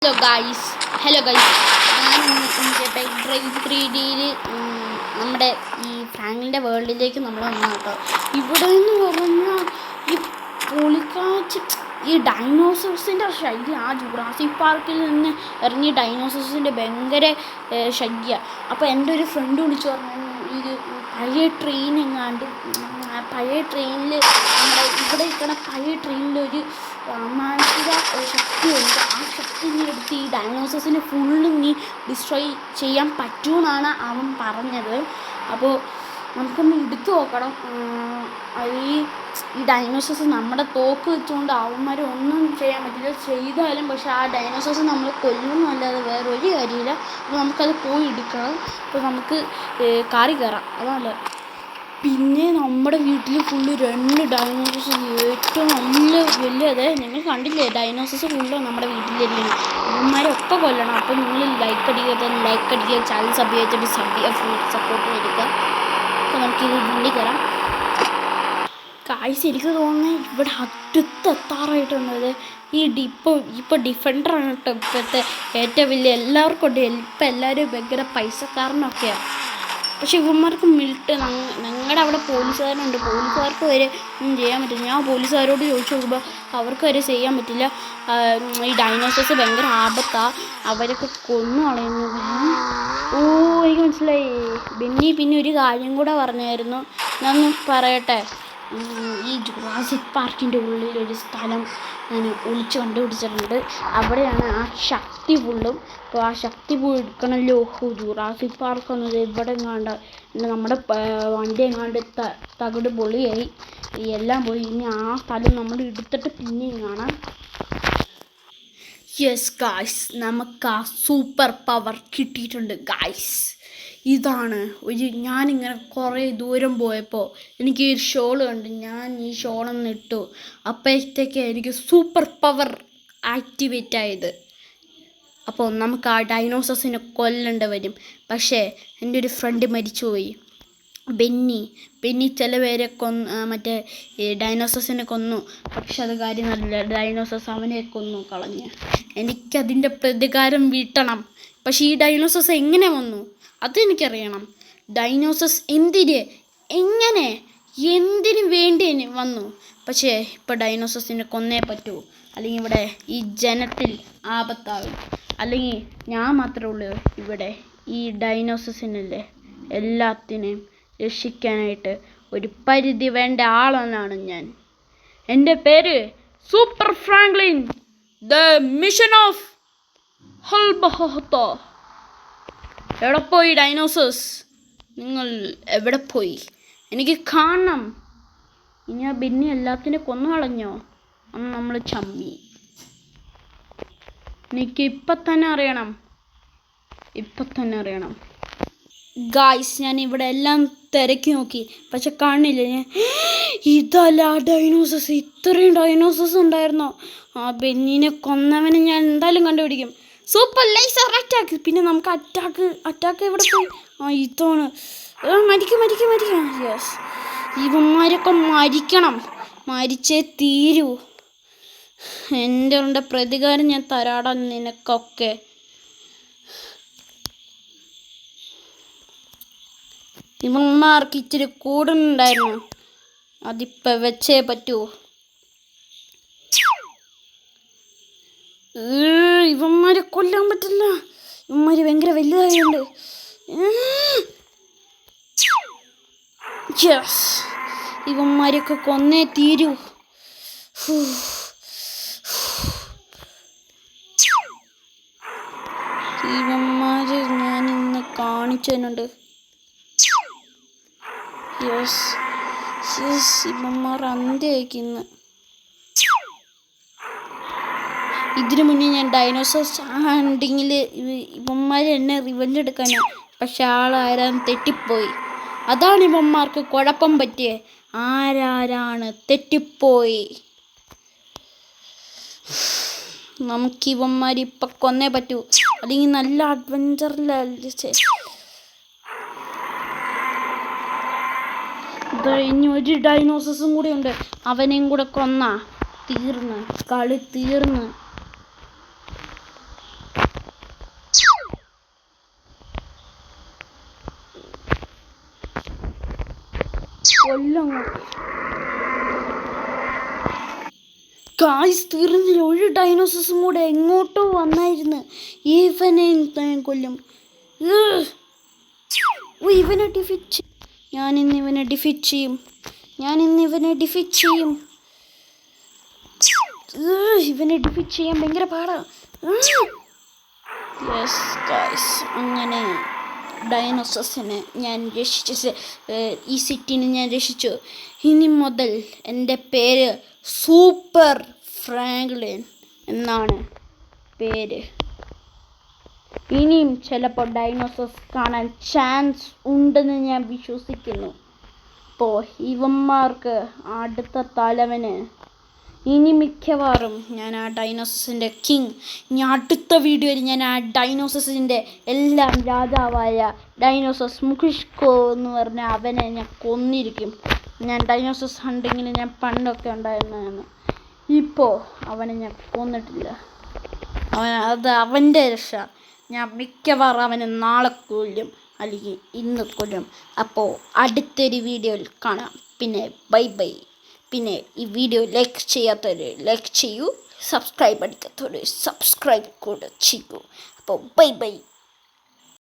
Hello guys, ഞാൻ ഇന്ത്യയുടെ drive 3Dയിൽ നമ്മുടെ ഈ ഫ്രാങ്കിൻ്റെ വേൾഡിലേക്ക് നമ്മൾ വന്നു കേട്ടോ. ഇവിടെ നിന്ന് പറഞ്ഞാൽ ഈ പൊളിക്കാച്ച് ഈ ഡൈനോസോഴ്സിൻ്റെ ശല്യം, ആ ജുറാസിക് പാർക്കിൽ നിന്ന് ഇറങ്ങിയ ഡൈനോസോഴ്സിൻ്റെ ഭയങ്കര ശല്യം. അപ്പോൾ എൻ്റെ ഒരു ഫ്രണ്ട് വിളിച്ചു പറഞ്ഞു, ഇത് പഴയ ട്രെയിനിൽ നമ്മുടെ ഇവിടെ ഇരിക്കണ പഴയ ട്രെയിനിലൊരു മാനസിക ശക്തിയുണ്ട്. ആ ശക്തി നീ എടുത്ത് ഈ ഡൈനോസോഴ്സിനെ ഫുള്ള് നീ ഡിസ്ട്രോയ് ചെയ്യാൻ പറ്റുമെന്നാണ് അവൻ പറഞ്ഞത്. അപ്പോൾ നമുക്കൊന്ന് എടുത്തു നോക്കണം. ഈ ഡൈനോസോഴ്സ് നമ്മുടെ തോക്ക് വെച്ചുകൊണ്ട് അവന്മാരെ ഒന്നും ചെയ്യാൻ പറ്റില്ല. ചെയ്താലും പക്ഷെ ആ ഡൈനോസോഴ്സ് നമ്മൾ കൊല്ലുന്നല്ലാതെ വേറെ ഒരു കാര്യമില്ല. അപ്പോൾ നമുക്കത് പോയി എടുക്കണം. അപ്പോൾ നമുക്ക് കാറി കയറാം, അതല്ല. പിന്നെ നമ്മുടെ വീട്ടിൽ ഫുള്ള് 2 ഡൈനോസോഴ്സ്, ഏറ്റവും വലിയത് നിങ്ങൾ കണ്ടില്ലേ? ഡൈനോസോഴ്സ് ഫുള്ള് നമ്മുടെ വീട്ടിലിരിക്കണം. ഇവന്മാരൊക്കെ കൊല്ലണം. അപ്പോൾ നിങ്ങൾ ലൈക്ക് അടിക്കുക, ചാനൽ സപ്പോർട്ട് കൊടുക്കുക. അപ്പോൾ നമുക്കിത് വണ്ടി കയറാം. എനിക്ക് തോന്നുന്നത് ഇവിടെ അടുത്തെത്താറായിട്ടുള്ളത് ഇപ്പോൾ ഡിഫൻഡറാണ് കേട്ടോ ഇപ്പോഴത്തെ ഏറ്റവും വലിയ. എല്ലാവർക്കും ഉണ്ട്. ഇപ്പം എല്ലാവരും ഭയങ്കര പൈസക്കാരനൊക്കെയാണ്. പക്ഷെ ഇവന്മാർക്ക് ഞങ്ങളുടെ അവിടെ പോലീസുകാരുണ്ട്. പോലീസുകാർക്ക് വരെ ഒന്നും ചെയ്യാൻ പറ്റില്ല. ഞാൻ പോലീസുകാരോട് ചോദിച്ചു നോക്കുമ്പോൾ അവർക്ക് വരെ ചെയ്യാൻ പറ്റില്ല. ഈ ഡൈനോസോഴ്സ് ഭയങ്കര ആപത്താണ്, അവരൊക്കെ കൊന്നു കളയുന്നു. എനിക്ക് മനസ്സിലായി. പിന്നെ ഒരു കാര്യം കൂടെ പറഞ്ഞായിരുന്നു, ഞാനൊന്ന് പറയട്ടെ. ഈ ജുറാസിക് പാർക്കിൻ്റെ ഉള്ളിലൊരു സ്ഥലം ഞാൻ ഒളിച്ച് കണ്ടുപിടിച്ചിട്ടുണ്ട്. അവിടെയാണ് ആ ശക്തി ഫുള്ളും. അപ്പോൾ ആ ശക്തി പോയി എടുക്കണമല്ലോ. ജുറാസിക് പാർക്ക് എന്നത് ഇവിടെ എങ്ങാണ്ട് നമ്മുടെ വണ്ടി എങ്ങാണ്ട് തകിട് പൊളിയായി, എല്ലാം പോയി. ഇനി ആ സ്ഥലം നമ്മൾ എടുത്തിട്ട് പിന്നെയും കാണാം. യെസ് ഗായ്സ്, നമുക്ക് ആ സൂപ്പർ പവർ കിട്ടിയിട്ടുണ്ട് ഗായ്സ്. ഇതാണ് ഞാനിങ്ങനെ കുറേ ദൂരം പോയപ്പോൾ എനിക്ക് ഈ ഷോൾ കണ്ട് ഞാൻ ഈ ഷോളൊന്ന് ഇട്ടു. അപ്പോഴത്തേക്ക് എനിക്ക് സൂപ്പർ പവർ ആക്ടിവേറ്റ് ആയത്. അപ്പോൾ നമുക്ക് ആ ഡൈനോസോഴ്സിനെ കൊല്ലേണ്ടി വരും. പക്ഷേ എൻ്റെ ഒരു ഫ്രണ്ട് മരിച്ചുപോയി, ബെന്നി ചില പേരെ മറ്റേ ഡൈനോസോഴ്സിനെ കൊന്നു. പക്ഷെ അത് കാര്യം നല്ല ഡൈനോസോഴ്സ് അവനെ കൊന്നു കളഞ്ഞ്. എനിക്കതിൻ്റെ പ്രതികാരം വീട്ടണം. പക്ഷേ ഈ ഡൈനോസോഴ്സ് എങ്ങനെ വന്നു അതെനിക്കറിയണം. ഡൈനോസോഴ്സ് എന്തിനു വേണ്ടി വന്നു? പക്ഷേ ഇപ്പോൾ ഡൈനോസോഴ്സിനെ കൊന്നേ പറ്റൂ, അല്ലെങ്കിൽ ഇവിടെ ഈ ജനത്തിൽ ആപത്താകും. അല്ലെങ്കിൽ ഞാൻ മാത്രമേ ഉള്ളൂ ഇവിടെ. ഈ ഡൈനോസോഴ്സിനല്ലേ എല്ലാത്തിനെയും രക്ഷിക്കാനായിട്ട് ഒരു പരിധി വേണ്ട ആളെന്നാണ് ഞാൻ. എൻ്റെ പേര് super Franklin, the mission of ഹൽബഹത്തോ. എവിടെ പോയി ഡൈനോസേഴ്സ്? നിങ്ങൾ എവിടെ പോയി? എനിക്ക് കാണണം. ഇനി ആ ബെന്നി എല്ലാത്തിനെ കൊന്നു കളഞ്ഞോ? അന്ന് നമ്മൾ ചമ്മി. എനിക്ക് ഇപ്പം തന്നെ അറിയണം ഗായ്സ്. ഞാൻ ഇവിടെ എല്ലാം തിരക്കി നോക്കി, പക്ഷെ കാണില്ല. ഇതല്ല ഡൈനോസേഴ്സ്. ഇത്രയും ഡൈനോസേഴ്സ് ഉണ്ടായിരുന്നോ? ആ ബെന്നിനെ കൊന്നവനെ ഞാൻ എന്തായാലും കണ്ടുപിടിക്കും. Super laser attack. പിന്നെ നമുക്ക് അറ്റാക്ക് എവിടെ പോയി? ഇതാണ്. മരിക്കും. യെസ്, ഇവന്മാരൊക്കെ മരിച്ചേ തീരൂ. എൻ്റെ പ്രതികാരം ഞാൻ തരാടാ നിനക്കൊക്കെ. ഇവന്മാർക്ക് ഇച്ചിരി കൂടുന്നുണ്ടായിരുന്നു, അതിപ്പോൾ വെച്ചേ പറ്റൂ. ഇവന്മാരെ കൊല്ലാൻ പറ്റില്ല. ഇവന്മാര് ഭയങ്കര വലുതായുണ്ട്. യെസ്, ഇവന്മാരൊക്കെ കൊന്നേ തീരൂ. ഇവന്മാര് ഞാൻ ഇന്ന് കാണിച്ചു തന്നുണ്ട്. യെസ്, ഇവന്മാർ അന്ത്യയിക്കുന്നു. ഇതിനു മുന്നേ ഞാൻ ഡൈനോസോഴ്സ് ഹണ്ടിങ്ങിൽ ഇവന്മാർ എന്നെ റിവെഞ്ച് എടുക്കാനാണ്. പക്ഷെ ആരാരും തെറ്റിപ്പോയി. അതാണ് ഇവന്മാർക്ക് കുഴപ്പം പറ്റിയേ. ആരാണ് തെറ്റിപ്പോയി. നമുക്ക് ഇവന്മാർ ഇപ്പം കൊന്നേ പറ്റൂ, അല്ലെങ്കിൽ നല്ല അഡ്വഞ്ചറിലല്ലേ. ഇനി ഒരു ഡൈനോസോഴ്സും കൂടി ഉണ്ട്. അവനെയും കൂടെ കൊന്നാ കളി തീർന്ന്. കൊല്ലും. ഗായ്സ് തീർന്നില്ല. ഒരു ഡൈനോസറും കൂടെ എങ്ങോട്ടോ വന്നായിരുന്നു. ഇവനെ ഞാൻ കൊല്ലും. ഇവനെ ഡിഫീറ്റ് ഞാനിന്ന് ഇവനെ ഡിഫീറ്റ് ചെയ്യും. ഇവനെ ഡിഫീറ്റ് ചെയ്യാൻ ഭയങ്കര പാടാണ്. യെസ് ഗായ്സ്, അങ്ങനെ ഡൈനോസസിനെ ഞാൻ രക്ഷിച്ചു. ഈ സിറ്റിനെ ഞാൻ രക്ഷിച്ചു. ഇനി മുതൽ എൻ്റെ പേര് സൂപ്പർ ഫ്രാങ്ക്ലിൻ എന്നാണ് പേര്. ഇനിയും ചിലപ്പോൾ ഡൈനോസോസ് കാണാൻ ചാൻസ് ഉണ്ടെന്ന് ഞാൻ വിശ്വസിക്കുന്നു. അപ്പോൾ ഇവന്മാർക്ക് അടുത്ത തലവന് ഇനി മിക്കവാറും ഞാൻ ആ ഡൈനോസസിൻ്റെ കിങ്, ഇനി അടുത്ത വീഡിയോയിൽ ഞാൻ ആ ഡൈനോസസിൻ്റെ എല്ലാം രാജാവായ ഡൈനോസസ് മുഖിഷ്കോ എന്ന് പറഞ്ഞ അവനെ ഞാൻ കൊന്നിരിക്കും. ഞാൻ ഡൈനോസസ് ഹണ്ടിങ്ങിൽ ഞാൻ പണ്ടൊക്കെ ഉണ്ടായിരുന്നതാണ്. ഇപ്പോൾ അവനെ ഞാൻ കൊന്നിട്ടില്ല. അത് അവൻ്റെ രക്ഷ. ഞാൻ മിക്കവാറും അവനെ നാളെ കൊല്ലും, അല്ലെങ്കിൽ ഇന്ന് കൊല്ലും. അപ്പോൾ അടുത്തൊരു വീഡിയോയിൽ കാണാം. പിന്നെ ബൈ. പിന്നെ ഈ വീഡിയോ ലൈക്ക് ചെയ്യാത്തവർ ലൈക്ക് ചെയ്യൂ, സബ്സ്ക്രൈബ് അടിക്കാത്തവർ സബ്സ്ക്രൈബ് കൂടെ ചെയ്യൂ. അപ്പോൾ ബൈ.